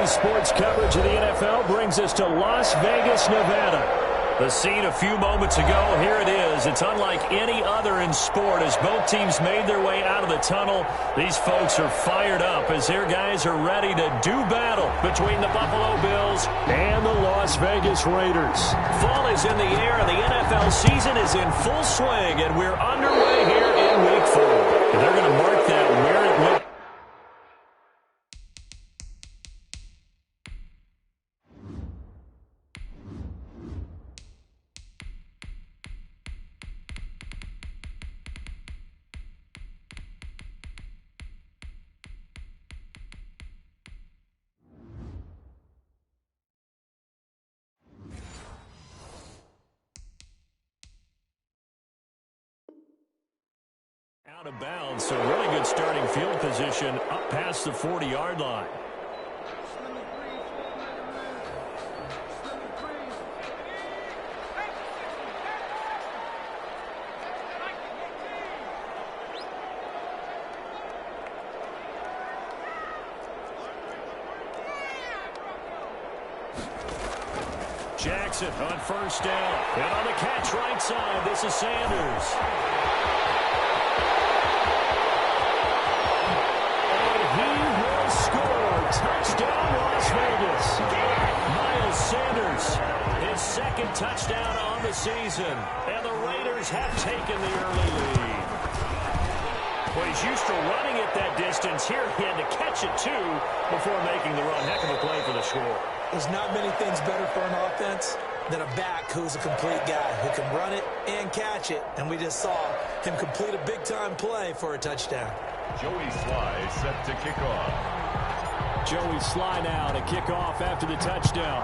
Daily sports coverage of the NFL brings us to Las Vegas, Nevada. The scene a few moments ago, here it is. It's unlike any other in sport as both teams made their way out of the tunnel. These folks are fired up as their guys are ready to do battle between the Buffalo Bills and the Las Vegas Raiders. Fall is in the air and the NFL season is in full swing, and we're underway here in Week 4. They're going to mark that where it went. Out of bounds, so really good starting field position up past the 40-yard line. Jackson on first down. And on the catch right side, this is Sanders. Touchdown, Las Vegas. Miles Sanders, his second touchdown on the season. And the Raiders have taken the early lead. Well, he's used to running it that distance. Here he had to catch it, too, before making the run. Heck of a play for the score. There's not many things better for an offense than a back who's a complete guy who can run it and catch it. And we just saw him complete a big-time play for a touchdown. Joey Sly set to kick off. Joey Sly now to kick off after the touchdown.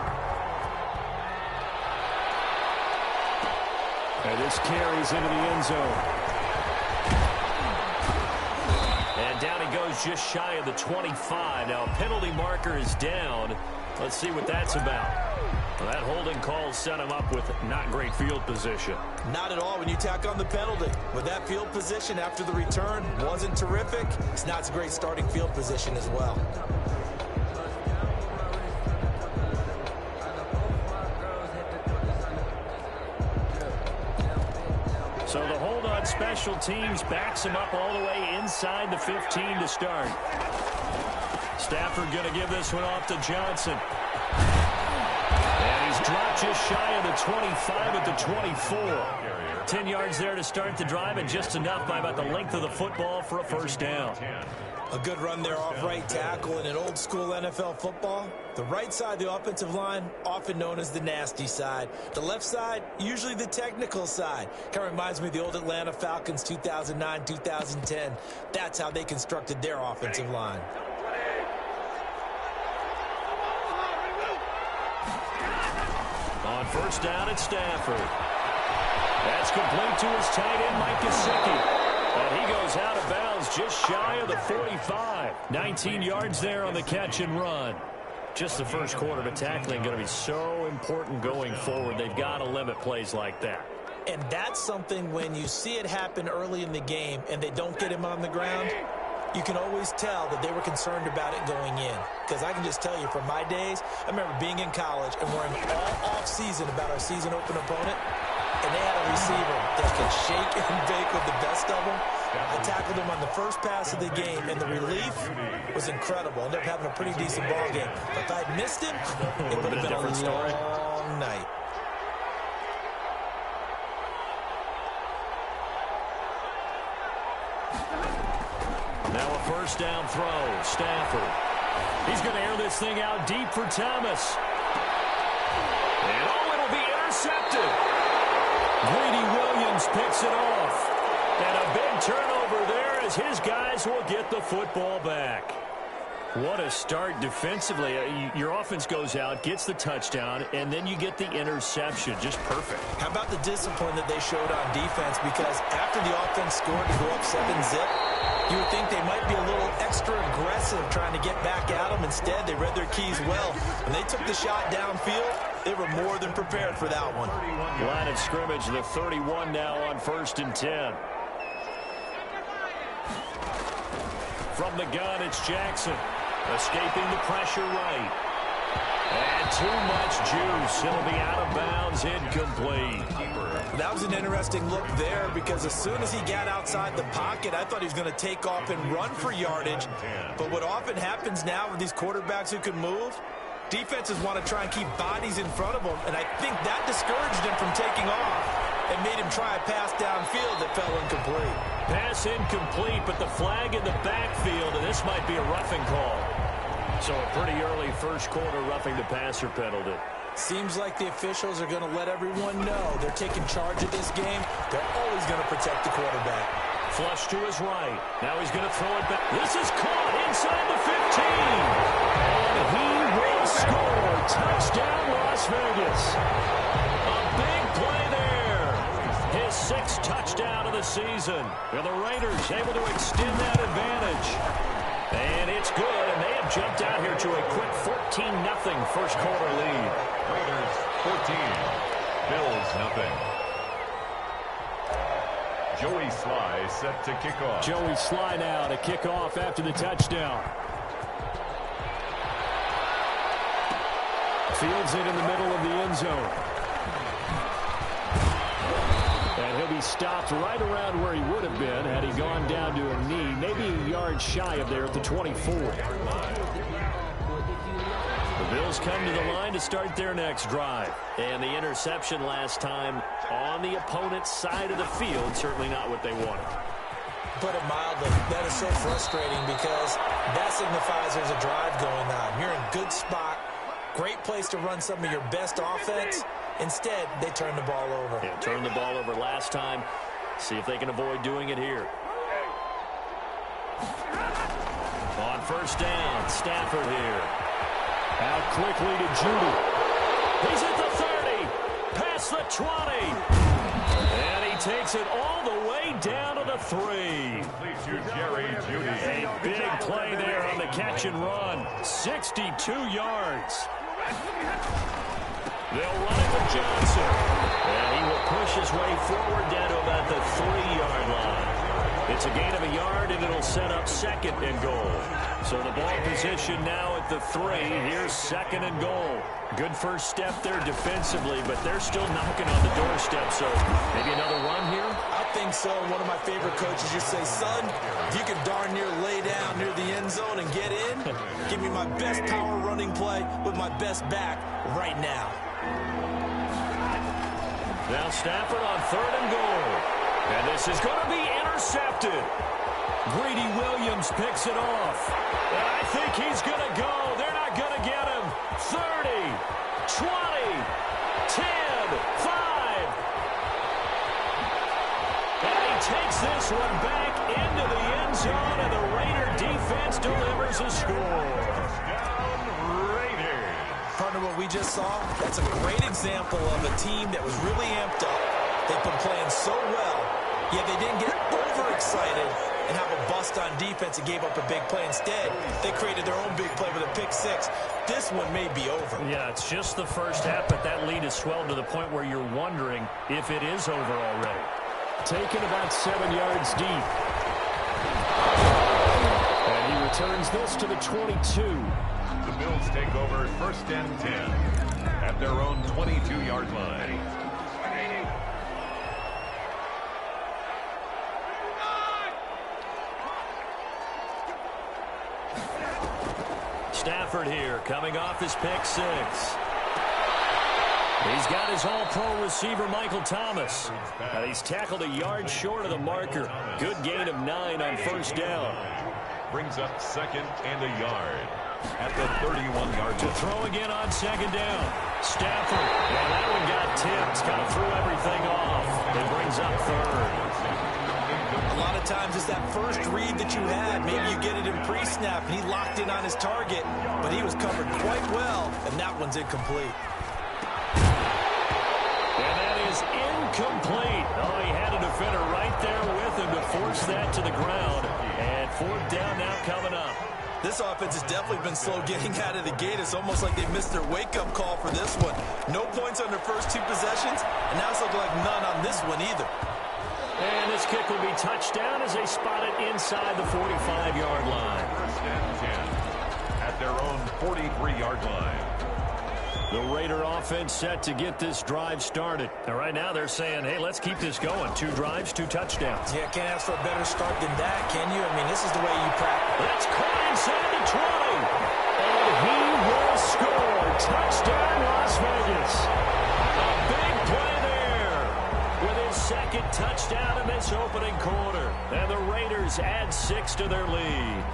And this carries into the end zone. And down he goes just shy of the 25. Now a penalty marker is down. Let's see what that's about. Well, that holding call set him up with not great field position. Not at all when you tack on the penalty. With that field position after the return wasn't terrific, it's not a great starting field position as well. So the hold on special teams backs him up all the way inside the 15 to start. Stafford going to give this one off to Johnson. And he's dropped just shy of the 25 at the 24. 10 yards there to start the drive, and just enough by about the length of the football for a first down. A good run there off right tackle in an old-school NFL football. The right side of the offensive line, often known as the nasty side. The left side, usually the technical side. Kind of reminds me of the old Atlanta Falcons 2009-2010. That's how they constructed their offensive line. On first down, it's Stafford. That's complete to his tight end, Mike Gesicki. And he goes out of bounds just shy of the 45. 19 yards there on the catch and run. Just the first quarter, but tackling going to be so important going forward. They've got to limit plays like that. And that's something when you see it happen early in the game and they don't get him on the ground, you can always tell that they were concerned about it going in. Because I can just tell you from my days, I remember being in college and worrying all off-season about our season open opponent. And they had a receiver that could shake and bake with the best of them. I tackled him on the first pass of the game, and the relief was incredible. Ended up having a pretty decent ball game. But if I'd missed him, it would have been a long night. Now a first down throw. Stafford. He's going to air this thing out deep for Thomas. And it'll be intercepted. Greedy Williams picks it off. And a big turnover there as his guys will get the football back. What a start defensively. Your offense goes out, gets the touchdown, and then you get the interception. Just perfect. How about the discipline that they showed on defense? Because after the offense scored to go up 7-zip, you would think they might be a little extra aggressive trying to get back at them. Instead, they read their keys well. When they took the shot downfield, they were more than prepared for that one. Line of scrimmage, the 31 now on 1st and 10. From the gun, it's Jackson. Escaping the pressure right. And too much juice. It'll be out of bounds, incomplete. That was an interesting look there because as soon as he got outside the pocket, I thought he was going to take off and run for yardage. But what often happens now with these quarterbacks who can move, defenses want to try and keep bodies in front of them, and I think that discouraged him from taking off and made him try a pass downfield that fell incomplete. Pass incomplete, but the flag in the backfield, and this might be a roughing call. So a pretty early first quarter roughing the passer penalty. Seems like the officials are going to let everyone know they're taking charge of this game. They're always going to protect the quarterback. Flush to his right. Now he's going to throw it back. This is caught inside the 15. And he will score. Touchdown, Las Vegas. A big play there. His 6th touchdown of the season. And the Raiders able to extend that advantage. And it's good, and they have jumped out here to a quick 14-0 first quarter lead. Raiders 14, Bills nothing. Joey Sly set to kick off. Joey Sly now to kick off after the touchdown. Fields it in the middle of the end zone. And he'll be stopped right around where he would have been had he gone down to a knee, maybe a yard shy of there at the 24. The Bills come to the line to start their next drive. And the interception last time on the opponent's side of the field, certainly not what they wanted. Put it mildly, that is so frustrating because that signifies there's a drive going on. You're in a good spot, great place to run some of your best offense. Instead, they turn the ball over. Yeah, turned the ball over last time. See if they can avoid doing it here. On first down, Stafford here. Out quickly to Judy. He's at the 30. Past the 20. And he takes it all the way down to the 3. To Jerry Judy. A big play there on the catch and run. 62 yards. They'll run it with Johnson. And he will push his way forward down to about the 3-yard line. It's a gain of a yard, and it'll set up 2nd and goal. So the ball position now at the 3. Here's 2nd and goal. Good first step there defensively, but they're still knocking on the doorstep. So maybe another run here? I think so. One of my favorite coaches just say, son, if you can darn near lay down near the end zone and get in, give me my best power running play with my best back right now. Now Stafford on 3rd and goal. And this is going to be intercepted. Greedy Williams picks it off. And I think he's going to go. They're not going to get him. 30, 20, 10, 5. And he takes this one back into the end zone, and the Raider defense delivers a score. Partner, what we just saw, that's a great example of a team that was really amped up. They've been playing so well, yet they didn't get overexcited and have a bust on defense and gave up a big play. Instead, they created their own big play with a pick 6. This one may be over. Yeah, it's just the first half, but that lead has swelled to the point where you're wondering if it is over already. Taken about 7 yards deep. And he returns this to the 22. The Bills take over 1st and 10 at their own 22-yard line. Stafford here, coming off his pick 6. He's got his all-pro receiver, Michael Thomas. And he's tackled a yard short of the marker. Good gain of 9 on first down. Brings up 2nd and a yard at the 31-yard line. To throw again on 2nd down. Stafford. Yeah, that one got tipped. Kind of threw everything off. It brings up 3rd. A lot of times it's that first read that you had. Maybe you get it in pre-snap, and he locked in on his target, but he was covered quite well, and that one's incomplete. And that is incomplete. Oh, he had a defender right there with him to force that to the ground. And 4th down now coming up. This offense has definitely been slow getting out of the gate. It's almost like they missed their wake-up call for this one. No points on their first 2 possessions, and now it's looking like none on this one either. And this kick will be touchdown as they spot it inside the 45-yard line. 1st and 10 at their own 43-yard line. The Raider offense set to get this drive started. And right now they're saying, hey, let's keep this going. 2 drives, 2 touchdowns. Yeah, can't ask for a better start than that, can you? I mean, this is the way you practice. That's caught inside the 20. And he will score. Touchdown, Las Vegas. A big play there with his second touchdown in this opening quarter. And the Raiders add 6 to their lead.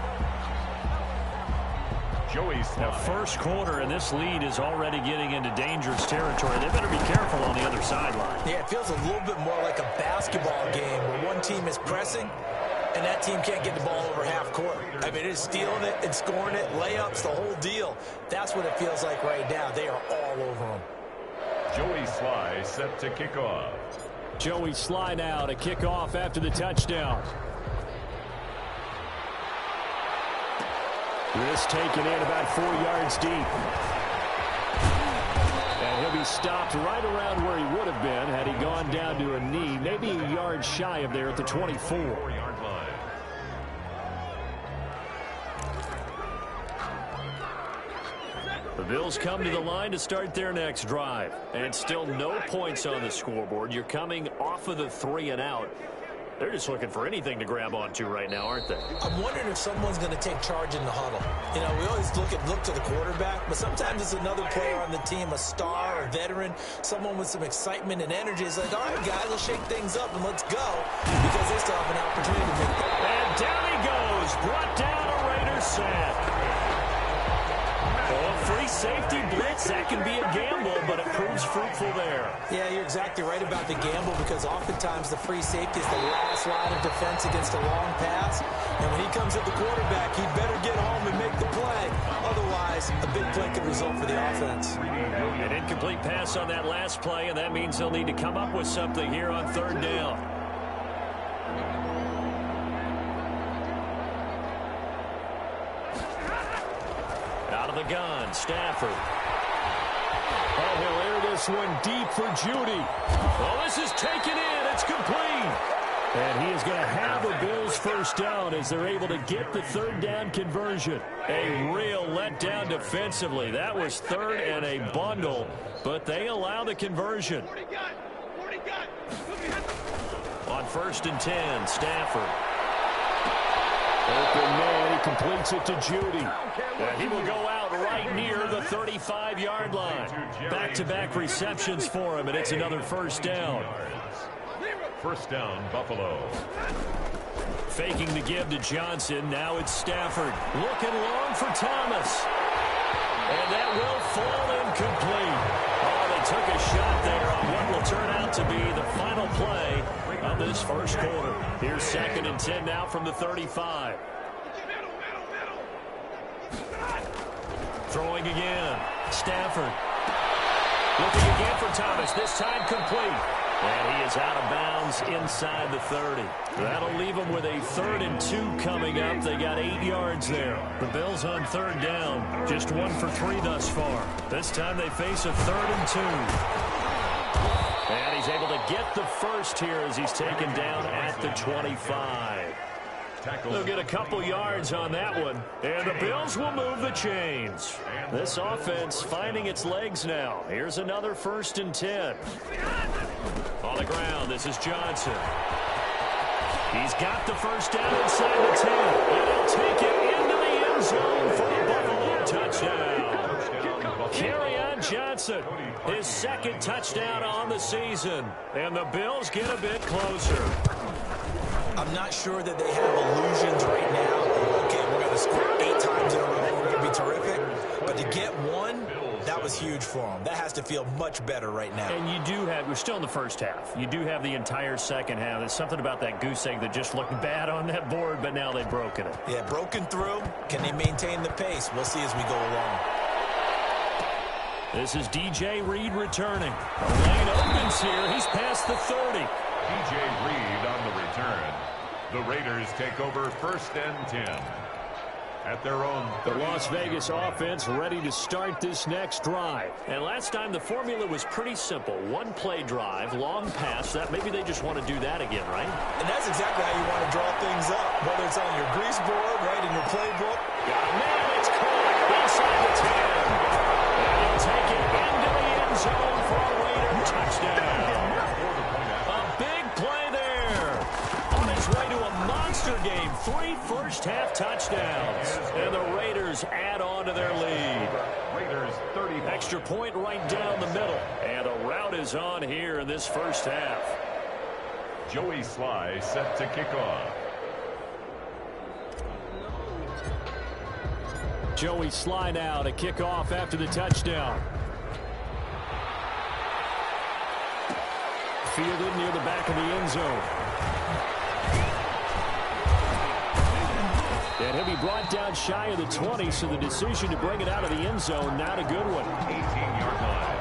The first quarter, and this lead is already getting into dangerous territory. They better be careful on the other sideline. Yeah, it feels a little bit more like a basketball game where one team is pressing and that team can't get the ball over half court. I mean, it's stealing it and scoring it, layups, the whole deal. That's what it feels like right now. They are all over them. Joey Sly set to kick off. Joey Sly now to kick off after the touchdown. This taken in about 4 yards deep. And he'll be stopped right around where he would have been had he gone down to a knee, maybe a yard shy of there at the 24. 4-yard line. The Bills come to the line to start their next drive. And still no points on the scoreboard. You're coming off of the 3 and out. They're just looking for anything to grab onto right now, aren't they? I'm wondering if someone's going to take charge in the huddle. You know, we always look to the quarterback, but sometimes it's another player on the team, a star, a veteran, someone with some excitement and energy. It's like, all right, guys, let's shake things up and let's go, because they still have an opportunity to make it. And down he goes, brought down a Raiders sack. Oh, free safety blitz, that can be a gamble, but it proves fruitful there. Yeah, you're exactly right about the gamble, because oftentimes the free safety is the last line of defense against a long pass. And when he comes at the quarterback, he'd better get home and make the play. Otherwise, a big play could result for the offense. An incomplete pass on that last play, and that means they'll need to come up with something here on 3rd down. Out of the gun, Stafford. Oh, he'll air this one deep for Judy. Oh, this is taken in. It's complete. And he is going to have a Bills first down as they're able to get the 3rd down conversion. A real letdown defensively. That was 3rd and a bundle, but they allow the conversion. On 1st and 10, Stafford. Open man, he completes it to Judy. And he will go out right near the 35-yard line. Back-to-back receptions for him, and it's another first down. First down, Buffalo. Faking the give to Johnson. Now it's Stafford. Looking long for Thomas. And that will fall incomplete. Oh, they took a shot there on what will turn out to be the final play of this first quarter. Here's 2nd and 10 now from the 35. Throwing again. Stafford. Looking again for Thomas. This time complete. And he is out of bounds inside the 30. That'll leave them with a 3rd and 2 coming up. They got 8 yards there. The Bills on 3rd down. Just 1 for 3 thus far. This time they face a 3rd and 2. And he's able to get the first here as he's taken down at the 25. They'll get a couple yards on that one. And the Bills will move the chains. This offense finding its legs now. Here's another 1st and 10. On the ground, this is Johnson. He's got the first down inside the 10. And he'll take it into the end zone for a Buffalo touchdown. Carry on Johnson. His 2nd touchdown on the season. And the Bills get a bit closer. I'm not sure that they have illusions right now. Okay, we're going to score 8 times in a row. We're going to be terrific. But to get 1, that was huge for them. That has to feel much better right now. And you do have, we're still in the first half. You do have the entire second half. There's something about that goose egg that just looked bad on that board, but now they've broken it. Yeah, broken through. Can they maintain the pace? We'll see as we go along. This is DJ Reed returning. The lane opens here. He's past the 30. DJ Reed on the return. The Raiders take over 1st and 10. At their own. The Las Vegas offense ready to start this next drive. And last time the formula was pretty simple. 1-play drive, long pass. That maybe they just want to do that again, right? And that's exactly how you want to draw things up. Whether it's on your grease board, right, in your playbook. Man, it's caught inside the 10. And he'll take it in zone for a Raider touchdown. A big play there. On his way to a monster game. 3 first-half touchdowns. And the Raiders add on to their lead. Raiders 30. Extra point right down the middle. And a rout is on here in this first half. Joey Sly set to kick off. Joey Sly now to kick off after the touchdown. Fielded near the back of the end zone. And he'll be brought down shy of the 20, so the decision to bring it out of the end zone, not a good one. 18-yard line.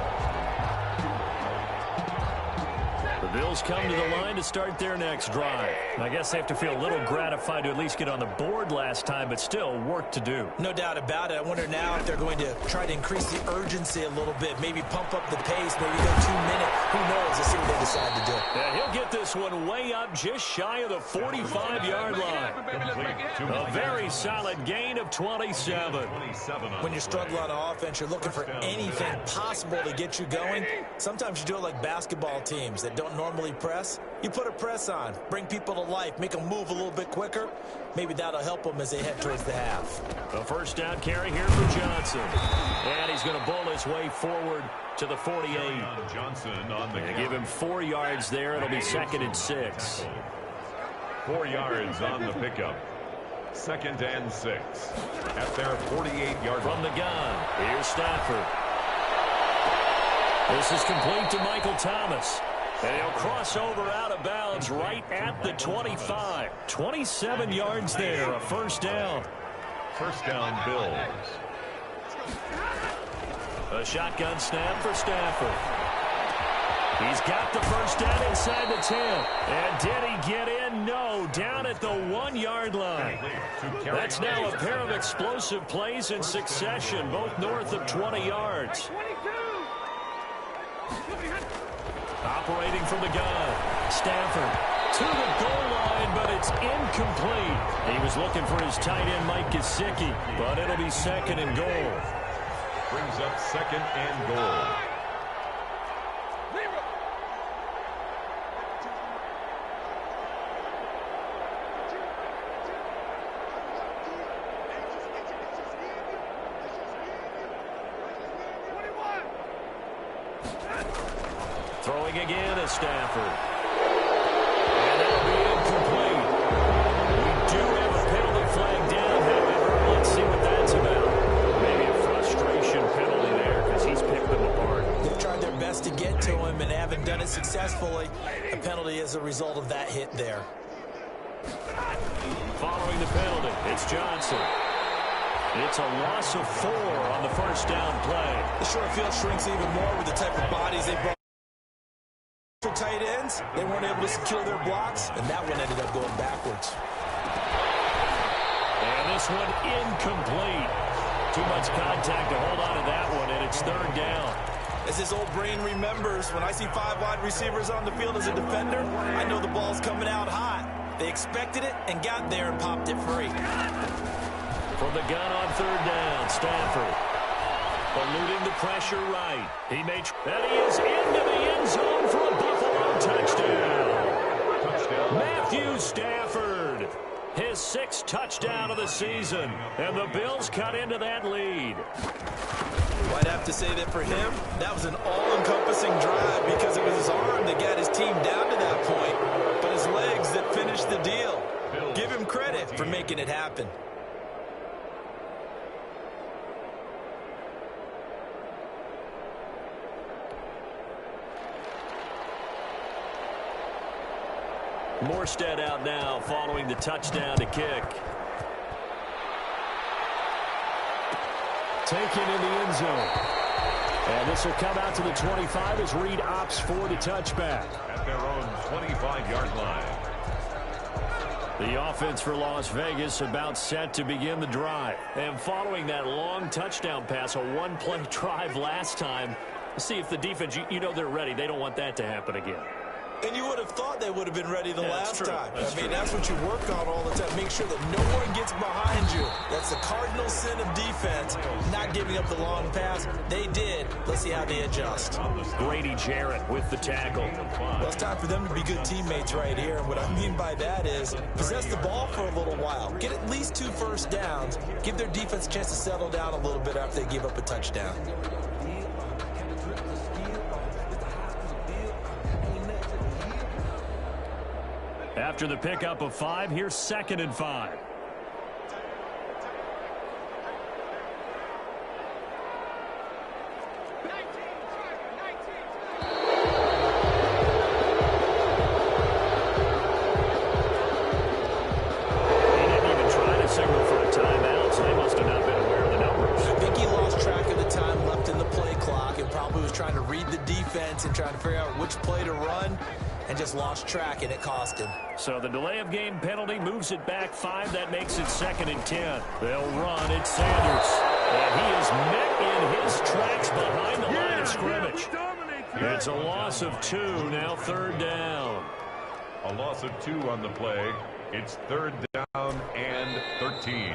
The Bills come to the line to start their next drive. I guess they have to feel a little gratified to at least get on the board last time, but still work to do. No doubt about it. I wonder now if they're going to try to increase the urgency a little bit, maybe pump up the pace, maybe go 2 minutes. Who knows? Let's see what they decide to do. Yeah, he'll get this one way up just shy of the 45-yard line. A very solid gain of 27. When you're struggling on offense, you're looking for anything possible to get you going. Sometimes you do it like basketball teams that don't normally press. You put a press on, bring people to life, make them move a little bit quicker. Maybe that'll help them as they head towards the half. A first down carry here for Johnson. And he's going to bowl his way forward to the 48. Johnson on the give him 4 yards there. It'll be 2nd and 6. 4 yards on the pickup. 2nd and 6 at their 48-yard from the gun. Here's Stafford. This is complete to Michael Thomas. And he'll cross over out of bounds right at the 25. 27 yards there, a first down. First down, Bills. A shotgun snap for Stafford. He's got the first down inside the 10. And did he get in? No, down at the 1-yard line. That's now a pair of explosive plays in succession, both north of 20 yards. Operating from the gun. Stafford to the goal line, but it's incomplete. He was looking for his tight end, Mike Gesicki, but it'll be 2nd and goal. Brings up 2nd and goal. Throwing again is Stafford. And that'll be incomplete. We do have a penalty flag down, however. Let's see what that's about. Maybe a frustration penalty there because he's picked them apart. They've tried their best to get to him and haven't done it successfully. A penalty as a result of that hit there. Following the penalty, it's Johnson. It's a loss of 4 on the first down play. The short field shrinks even more with the type of bodies they brought. For tight ends, they weren't able to secure their blocks, and that one ended up going backwards. And this one incomplete. Too much contact to hold on to that one, and it's 3rd down. As his old brain remembers, when I see 5 wide receivers on the field as a defender, I know the ball's coming out hot. They expected it and got there and popped it free. From the gun on 3rd down, Stafford. Eluding the pressure right. And he is into the end zone for a Buffalo touchdown. Matthew Stafford. His 6th touchdown of the season. And the Bills cut into that lead. Well, I'd have to say that for him, that was an all-encompassing drive because it was his arm that got his team down to that point, but his legs that finished the deal. Give him credit for making it happen. Morstead out now following the touchdown to kick. Taken in the end zone. And this will come out to the 25 as Reed opts for the touchback. At their own 25-yard line. The offense for Las Vegas about set to begin the drive. And following that long touchdown pass, a one-play drive last time, see if the defense, you know they're ready. They don't want that to happen again. And you would have thought they would have been ready the last time. That's true. That's what you work on all the time. Make sure that no one gets behind you. That's the cardinal sin of defense, not giving up the long pass. They did. Let's see how they adjust. Grady Jarrett with the tackle. Well, it's time for them to be good teammates right here. And what I mean by that is possess the ball for a little while. Get at least 2 first downs. Give their defense a chance to settle down a little bit after they give up a touchdown. After the pickup of 5, here's 2nd and 5. And trying to figure out which play to run, and just lost track, and it cost him. So the delay of game penalty moves it back 5. That makes it 2nd and 10. They'll run. It's Sanders. And he is met in his tracks behind the line of scrimmage. It's a loss of 2. Now 3rd down. A loss of 2 on the play. It's 3rd down and 13.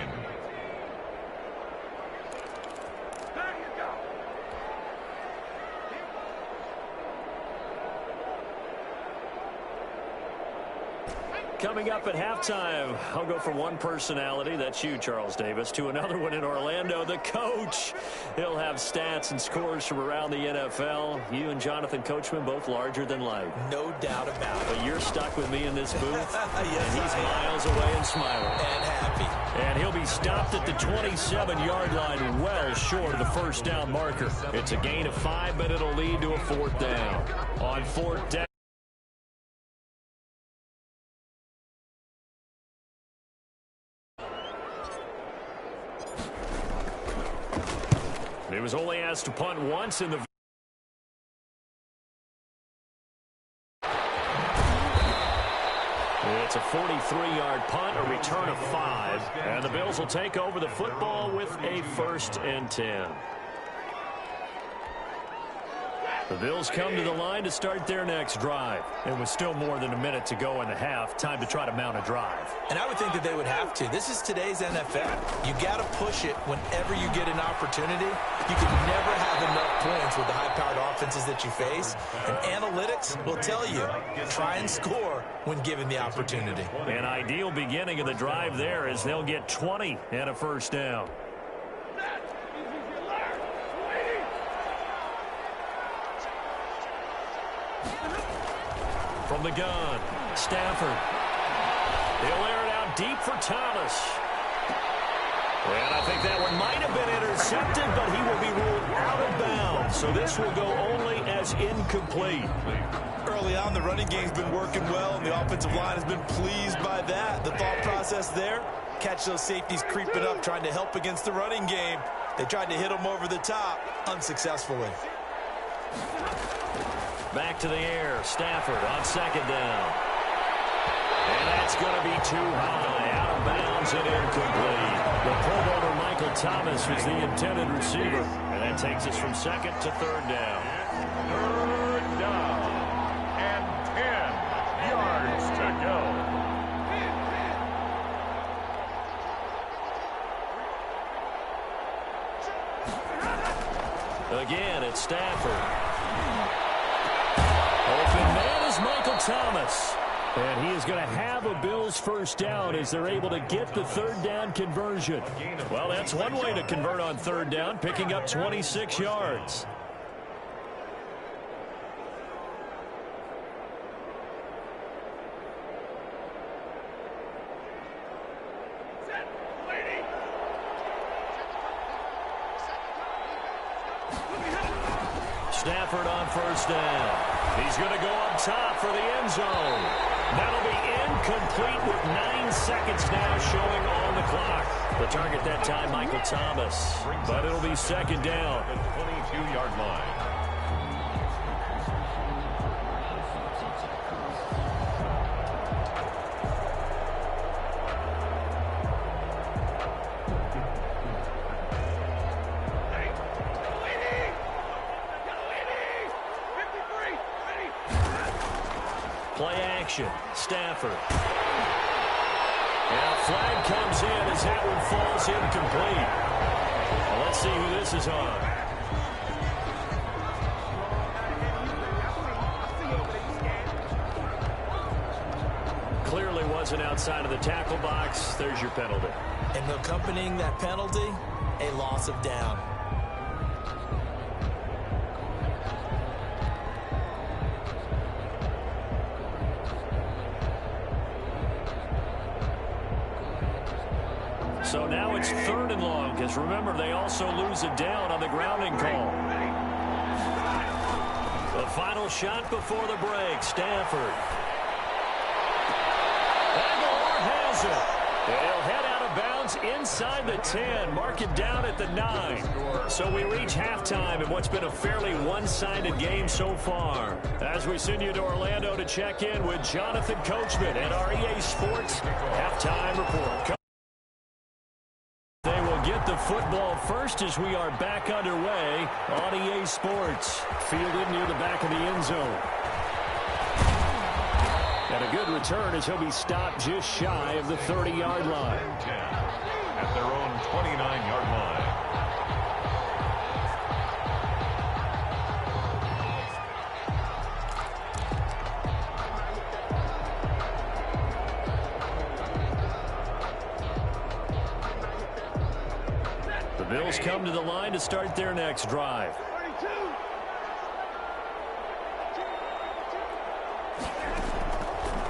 Coming up at halftime, I'll go from one personality, that's you, Charles Davis, to another one in Orlando, the coach. He'll have stats and scores from around the NFL. You and Jonathan Coachman both larger than life. No doubt about it. But you're stuck with me in this booth, yes, and he's miles away and smiling. And happy. And he'll be stopped at the 27-yard line, well short of the first down marker. It's a gain of 5, but it'll lead to a 4th down. On 4th down. He was only asked to punt once in the... It's a 43-yard punt, a return of 5. And the Bills will take over the football with a 1st and 10. The Bills come to the line to start their next drive. It was still more than a minute to go in the half. Time to try to mount a drive. And I would think that they would have to. This is today's NFL. You got to push it whenever you get an opportunity. You can never have enough points with the high-powered offenses that you face. And analytics will tell you, try and score when given the opportunity. An ideal beginning of the drive there is they'll get 20 and a 1st down. From the gun, Stafford. He'll air it out deep for Thomas. And I think that one might have been intercepted, but he will be ruled out of bounds. So this will go only as incomplete. Early on, the running game's been working well, and the offensive line has been pleased by that. The thought process there, catch those safeties creeping up, trying to help against the running game. They tried to hit them over the top, unsuccessfully. Back to the air. Stafford on 2nd down. And that's going to be too high. Out of bounds and incomplete. The Pro Bowler Michael Thomas was the intended receiver. And that takes us from 2nd to 3rd down. 3rd down and 10 yards to go. Again, it's Stafford. Open man is Michael Thomas. And he is going to have a Bills 1st down as they're able to get the 3rd down conversion. Well, that's one way to convert on 3rd down, picking up 26 yards. Stafford on 1st down. He's going to go up top for the end zone. That'll be incomplete with 9 seconds now showing on the clock. The target that time, Michael Thomas. But it'll be 2nd down. The 22-yard line. Play action. Stafford. And a flag comes in as that one falls incomplete. Well, let's see who this is on. Clearly wasn't outside of the tackle box. There's your penalty. And accompanying that penalty, a loss of down. So now it's 3rd and long, because remember, they also lose a down on the grounding call. The final shot before the break, Stafford. Aguilar has it. They'll head out of bounds inside the 10, mark it down at the 9. So we reach halftime in what's been a fairly one-sided game so far. As we send you to Orlando to check in with Jonathan Coachman at our EA Sports Halftime Report. They will get the football first as we are back underway on EA Sports. Fielded near the back of the end zone. And a good return as he'll be stopped just shy of the 30-yard line. At their own 29-yard line. The Bills come to the line to start their next drive.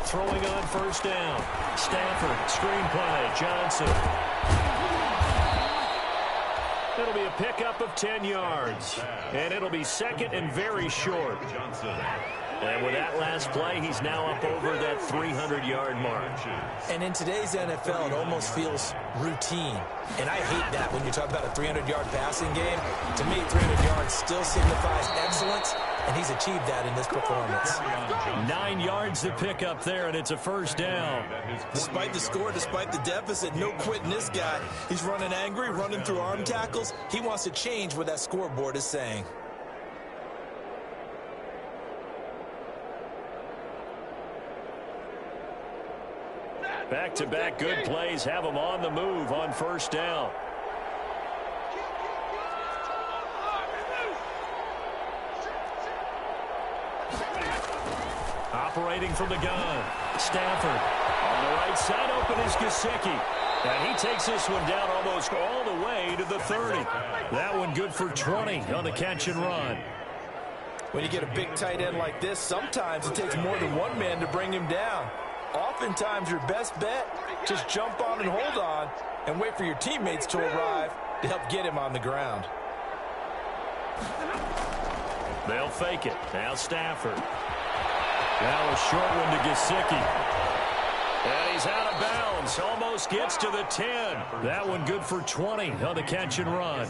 Throwing on 1st down. Stafford, screen play, Johnson. It'll be a pickup of 10 yards. And it'll be 2nd and very short. And with that last play, he's now up over that 300-yard mark. And in today's NFL, it almost feels routine. And I hate that when you talk about a 300-yard passing game. To me, 300 yards still signifies excellence, and he's achieved that in this performance. 9 yards to pick up there, and it's a 1st down. Despite the score, despite the deficit, no quitting this guy. He's running angry, running through arm tackles. He wants to change what that scoreboard is saying. Back-to-back good plays have him on the move on 1st down. Operating from the gun. Stafford. On the right side open is Gesicki. And he takes this one down almost all the way to the 30. That one good for 20 on the catch and run. When you get a big tight end like this, sometimes it takes more than one man to bring him down. Oftentimes, your best bet, just jump on and hold on and wait for your teammates to arrive to help get him on the ground. They'll fake it. Now Stafford. Now a short one to Gesicki. And he's out of bounds. Almost gets to the 10. That one good for 20 on the catch and run.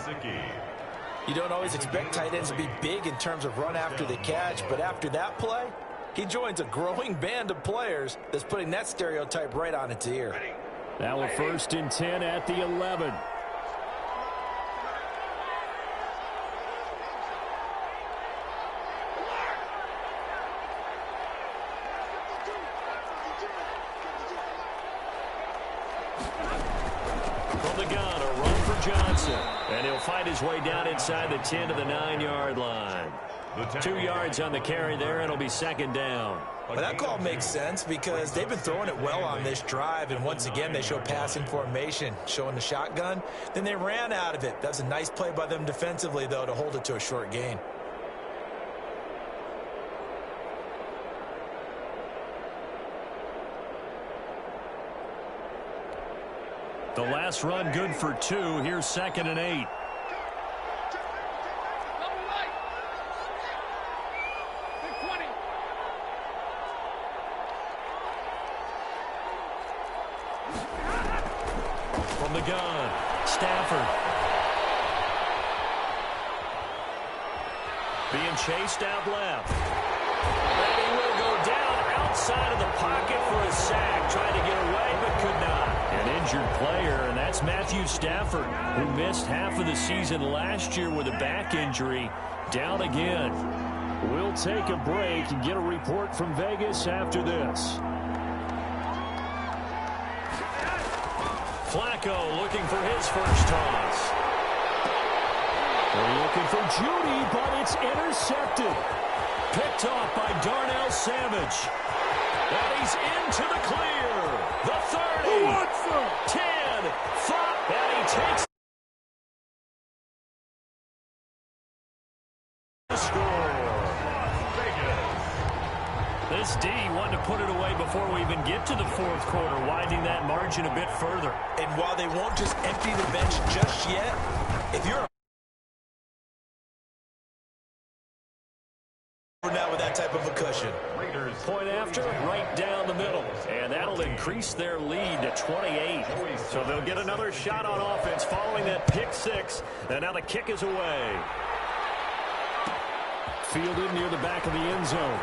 You don't always expect tight ends to be big in terms of run after the catch, but after that play, he joins a growing band of players that's putting that stereotype right on its ear. Now a 1st and 10 at the 11. From the gun, a run for Johnson. And he'll fight his way down inside the 10 to the 9-yard line. 2 yards on the carry there, and it'll be 2nd down. Well, that call makes sense because they've been throwing it well on this drive, and once again they show passing formation, showing the shotgun. Then they ran out of it. That's a nice play by them defensively, though, to hold it to a short gain. The last run good for 2. Here's 2nd and 8. From the gun, Stafford. Being chased out left. And he will go down outside of the pocket for a sack. Tried to get away, but could not. An injured player, and that's Matthew Stafford, who missed half of the season last year with a back injury. Down again. We'll take a break and get a report from Vegas after this. Flacco looking for his first toss. They're looking for Judy, but it's intercepted. Picked off by Darnell Savage. And he's into the clear. The 30, 10, 5, and he takes the score. This D wanted to put it away before we even get to the fourth quarter, widening that margin a bit further. And while they won't just empty the bench just yet, if you're now with that type of a cushion. Point after, right down the middle. And that'll increase their lead to 28. So they'll get another shot on offense following that pick six. And now the kick is away. Fielded near the back of the end zone.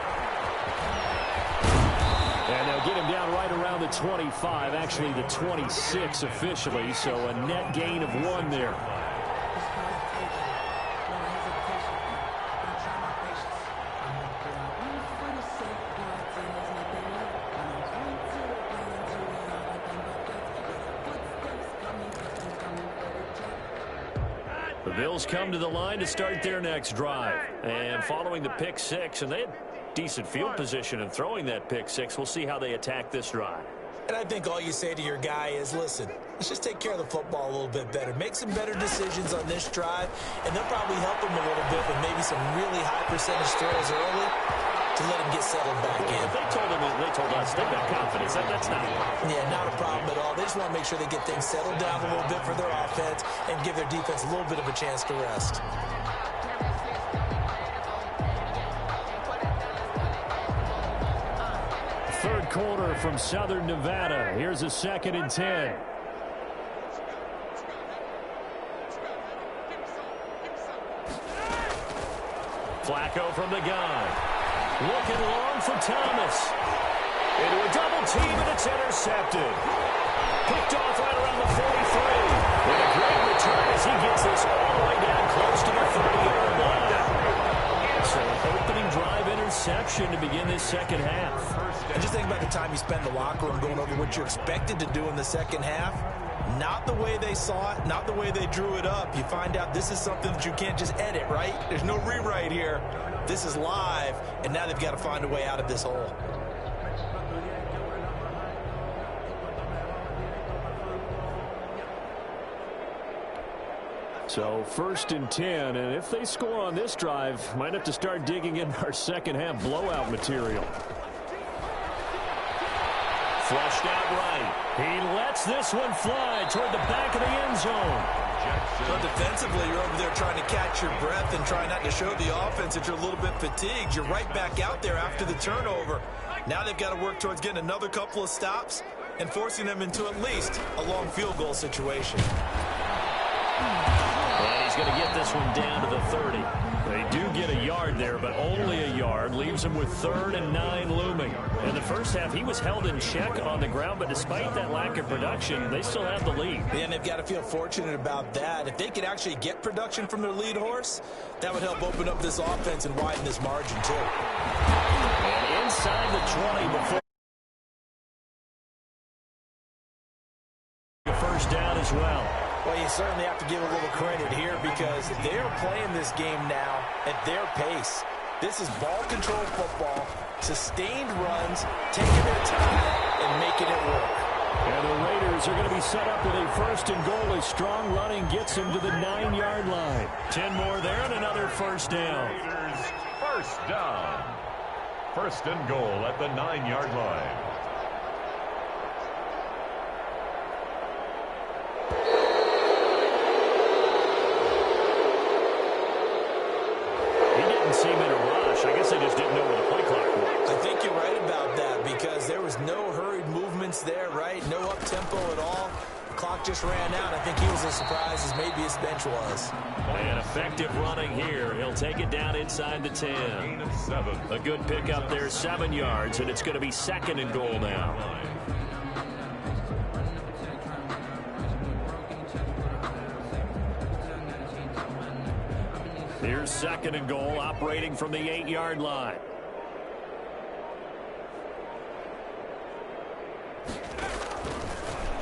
And they'll get him down right around the 25, actually the 26 officially. So a net gain of 1 there. The Bills come to the line to start their next drive. And following the pick six, and they had decent field position in throwing that pick six. We'll see how they attack this drive. And I think all you say to your guy is, listen, let's just take care of the football a little bit better. Make some better decisions on this drive, and they'll probably help him a little bit with maybe some really high percentage throws early to let him get settled back in. If they told us they've got confidence, that's not not a problem at all. They just want to make sure they get things settled down a little bit for their offense and give their defense a little bit of a chance to rest. Third quarter from Southern Nevada. Here's a 2nd and 10. Flacco from the gun. Looking long for Thomas. Into a double team, and it's intercepted. Picked off right around the 43. With a great return as he gets this all the way down close to the 30-yard line. So an opening drive interception to begin this second half. And just think about the time you spend in the locker room going over what you expected to do in the second half. Not the way they saw it, not the way they drew it up. You find out this is something that you can't just edit, right? There's no rewrite here. This is live, and now they've got to find a way out of this hole. So 1st and 10, and if they score on this drive, might have to start digging in our second half blowout material. Flushed out right. He lets this one fly toward the back of the end zone. So defensively, you're over there trying to catch your breath and try not to show the offense that you're a little bit fatigued. You're right back out there after the turnover. Now they've got to work towards getting another couple of stops and forcing them into at least a long field goal situation. And he's going to get this one down to the 30. They do get a yard there, but only a yard. Leaves him with 3rd and 9 looming. In the first half, he was held in check on the ground, but despite that lack of production, they still have the lead. And they've got to feel fortunate about that. If they could actually get production from their lead horse, that would help open up this offense and widen this margin, too. And inside the 20 before first down as well. Well, you certainly have to give a little credit here because they're playing this game now at their pace. This is ball control football, sustained runs, taking their time, and making it work. And the Raiders are going to be set up with a 1st and goal as strong running gets them to the 9-yard line. 10 more there and another first down. Raiders first down. 1st and goal at the 9-yard line. Seem in a rush. I guess they just didn't know where the play clock was. I think you're right about that because there was no hurried movements there, right? No up-tempo at all. The clock just ran out. I think he was as surprised as maybe his bench was. And effective running here. He'll take it down inside the 10. A good pickup there, 7 yards, and it's going to be 2nd and goal now. Here's 2nd and goal, operating from the 8-yard line.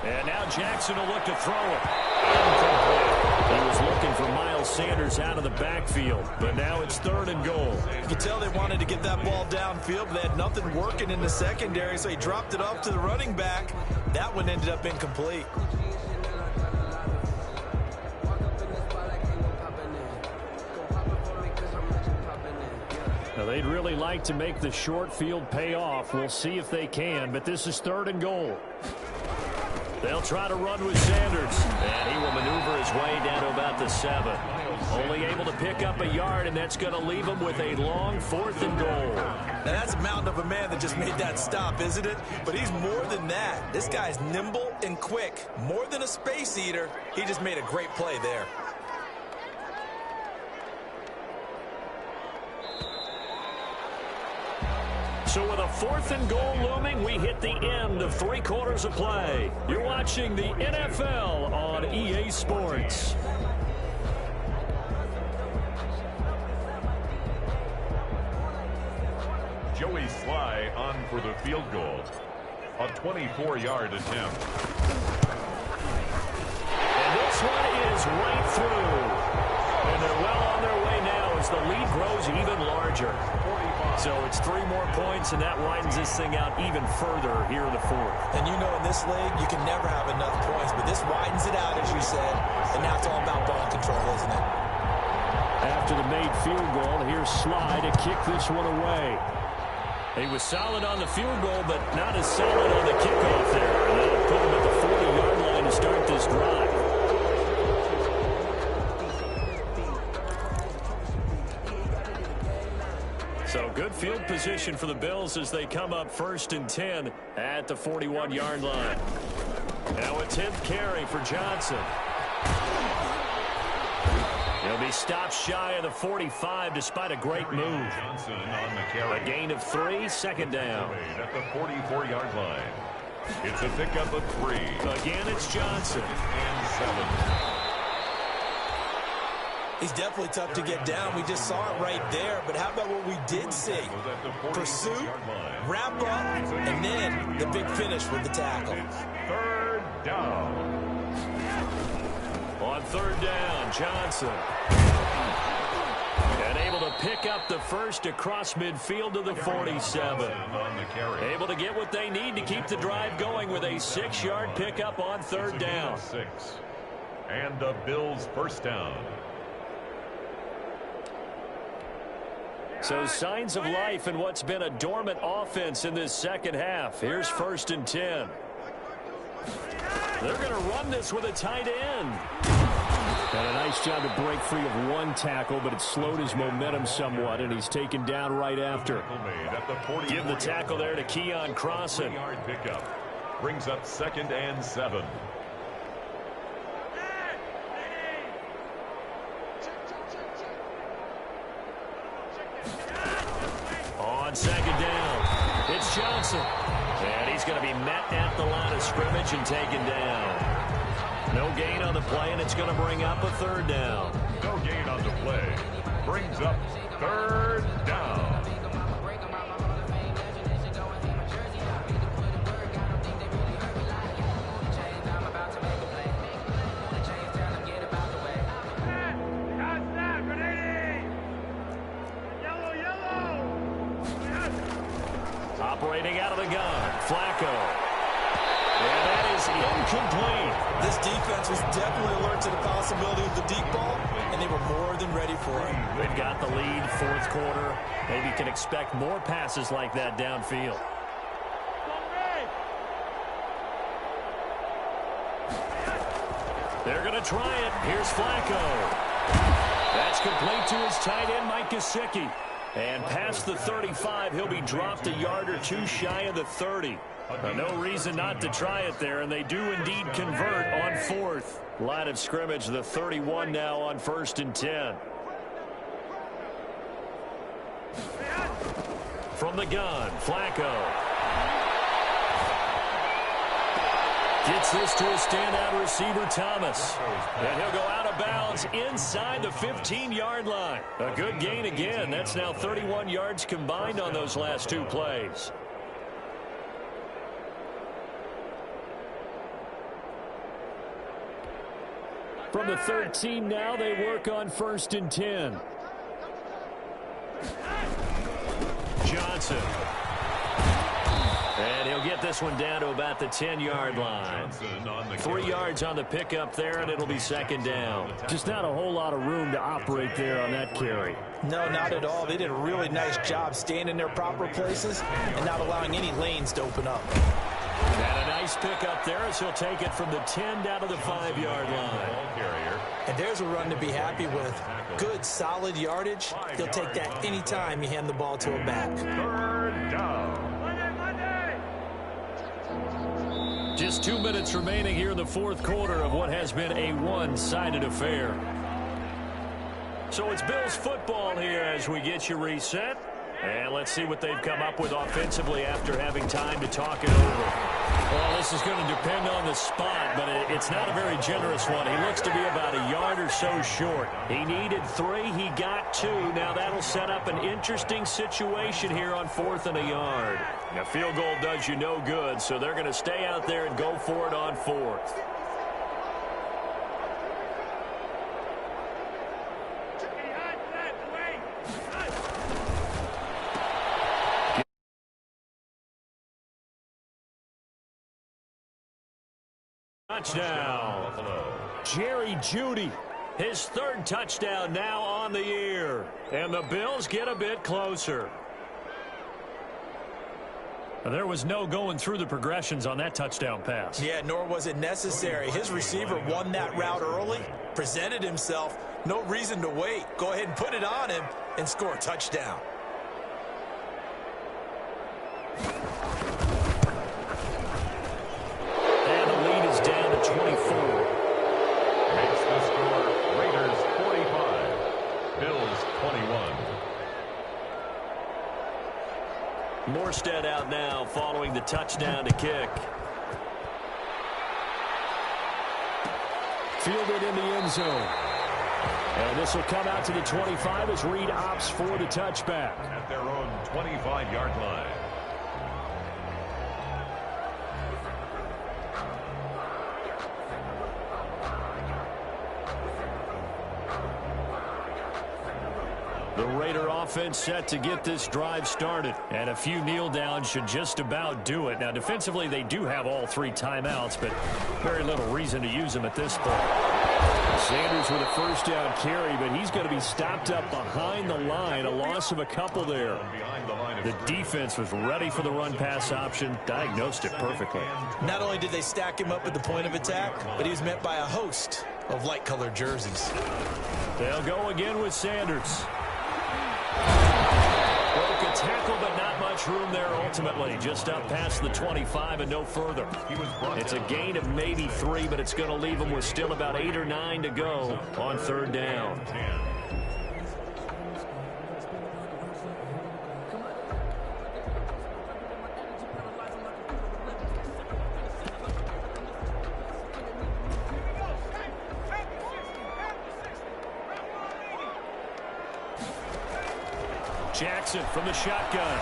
And now Jackson will look to throw it. He was looking for Miles Sanders out of the backfield, but now it's 3rd and goal. You can tell they wanted to get that ball downfield, but they had nothing working in the secondary, so he dropped it off to the running back. That one ended up incomplete. Now, they'd really like to make the short field pay off. We'll see if they can, but this is 3rd and goal. They'll try to run with Sanders, and he will maneuver his way down to about the 7. Only able to pick up a yard, and that's going to leave him with a long 4th and goal. Now, that's a mountain of a man that just made that stop, isn't it? But he's more than that. This guy's nimble and quick. More than a space eater, he just made a great play there. So with a 4th and goal looming, we hit the end of 3 quarters of play. You're watching the NFL on EA Sports. Joey Sly on for the field goal. A 24-yard attempt. And this one is right through. And they're well on their way now as the lead grows even larger. So it's 3 more points, and that widens this thing out even further here in the 4th. And you know, in this league, you can never have enough points, but this widens it out, as you said, and now it's all about ball control, isn't it? After the made field goal, here's Sly to kick this one away. He was solid on the field goal, but not as solid on the kickoff there. And that'll put him at the 40-yard line to start this drive. So good field position for the Bills as they come up 1st and 10 at the 41-yard line. Now a 10th carry for Johnson. He'll be stopped shy of the 45 despite a great move. Johnson on the carry. A gain of 3, 2nd down. At the 44-yard line. It's a pickup of 3. Again, it's Johnson. And 7. He's definitely tough to get down. We just saw it right there. But how about what we did see? Pursuit, wrap up, and then the big finish with the tackle. 3rd down. On 3rd down, Johnson. And able to pick up the first across midfield to the 47. Able to get what they need to keep the drive going with a 6-yard pickup on 3rd down. 6. And the Bills' 1st down. So signs of life in what's been a dormant offense in this 2nd half. Here's 1st and 10. They're going to run this with a tight end. Got a nice job to break free of 1 tackle, but it slowed his momentum somewhat, and he's taken down right after. Give the tackle there to Keon Crossan. Pickup brings up 2nd and 7. On 2nd down, it's Johnson. And he's going to be met at the line of scrimmage and taken down. No gain on the play, and it's going to bring up a 3rd down. No gain on the play. Brings up 3rd down. Operating out of the gun, Flacco. And that is incomplete. This defense was definitely alert to the possibility of the deep ball, and they were more than ready for it. They've got the lead, 4th quarter. Maybe can expect more passes like that downfield. They're going to try it. Here's Flacco. That's complete to his tight end, Mike Gesicki. And past the 35, he'll be dropped a yard or 2 shy of the 30. No reason not to try it there, and they do indeed convert on 4th. Line of scrimmage, the 31 now on 1st and 10. From the gun, Flacco. Gets this to a standout receiver, Thomas. And he'll go out of bounds inside the 15-yard line. A good gain again. That's now 31 yards combined on those last two plays. From the 13 now, they work on 1st and 10. Johnson. And he'll get this one down to about the 10-yard line. 3 yards on the pickup there, and it'll be 2nd down. Just not a whole lot of room to operate there on that carry. No, not at all. They did a really nice job staying in their proper places and not allowing any lanes to open up. And a nice pickup there as he'll take it from the 10 down to the 5-yard line. And there's a run to be happy with. Good, solid yardage. He'll take that anytime you hand the ball to a back. 3rd down. Just 2 minutes remaining here in the 4th quarter of what has been a one-sided affair. So it's Bills football here as we get you reset. And let's see what they've come up with offensively after having time to talk it over. Well, this is going to depend on the spot, but it's not a very generous one. He looks to be about a yard or so short. He needed 3. He got 2. Now that'll set up an interesting situation here on 4th and a yard. A field goal does you no good, so they're going to stay out there and go for it on 4th. Touchdown. Jerry Jeudy, his 3rd touchdown now on the year. And the Bills get a bit closer. There was no going through the progressions on that touchdown pass. Yeah, nor was it necessary. His receiver won that route early, presented himself. No reason to wait. Go ahead and put it on him and score a touchdown. And the lead is down to 24. Makes the score Raiders 45, Bills 21. Morstead out now following the touchdown to kick. Fielded in the end zone. And this will come out to the 25 as Reed opts for the touchback. At their own 25-yard line. The Raider offense set to get this drive started. And a few kneel downs should just about do it. Now, defensively, they do have all 3 timeouts, but very little reason to use them at this point. Sanders with a 1st down carry, but he's going to be stopped up behind the line. A loss of a couple there. The defense was ready for the run-pass option, diagnosed it perfectly. Not only did they stack him up at the point of attack, but he was met by a host of light-colored jerseys. They'll go again with Sanders. Broke a tackle, but not much room there ultimately. Just up past the 25 and no further. It's a gain of maybe 3, but it's going to leave them with still about 8 or 9 to go on 3rd down. Jackson from the shotgun.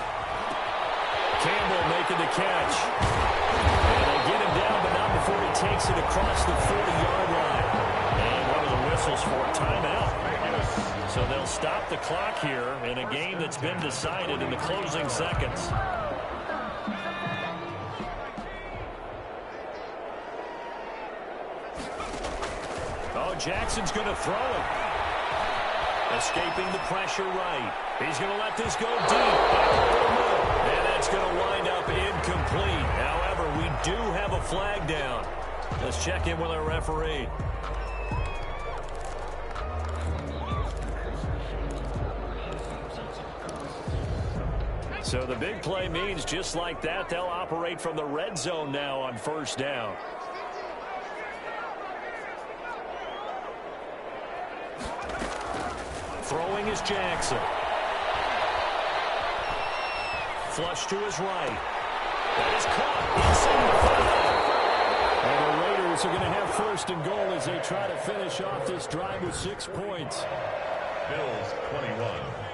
Campbell making the catch. And they get him down, but not before he takes it across the 40-yard line. And one of the whistles for a timeout. So they'll stop the clock here in a game that's been decided in the closing seconds. Oh, Jackson's going to throw it. Escaping the pressure right. He's going to let this go deep. And that's going to wind up incomplete. However, we do have a flag down. Let's check in with our referee. So the big play means just like that, they'll operate from the red zone now on 1st down. Throwing is Jackson. Flush to his right. That is caught inside the 5. And first and goal as they try to finish off this drive with 6 points. Bills 21,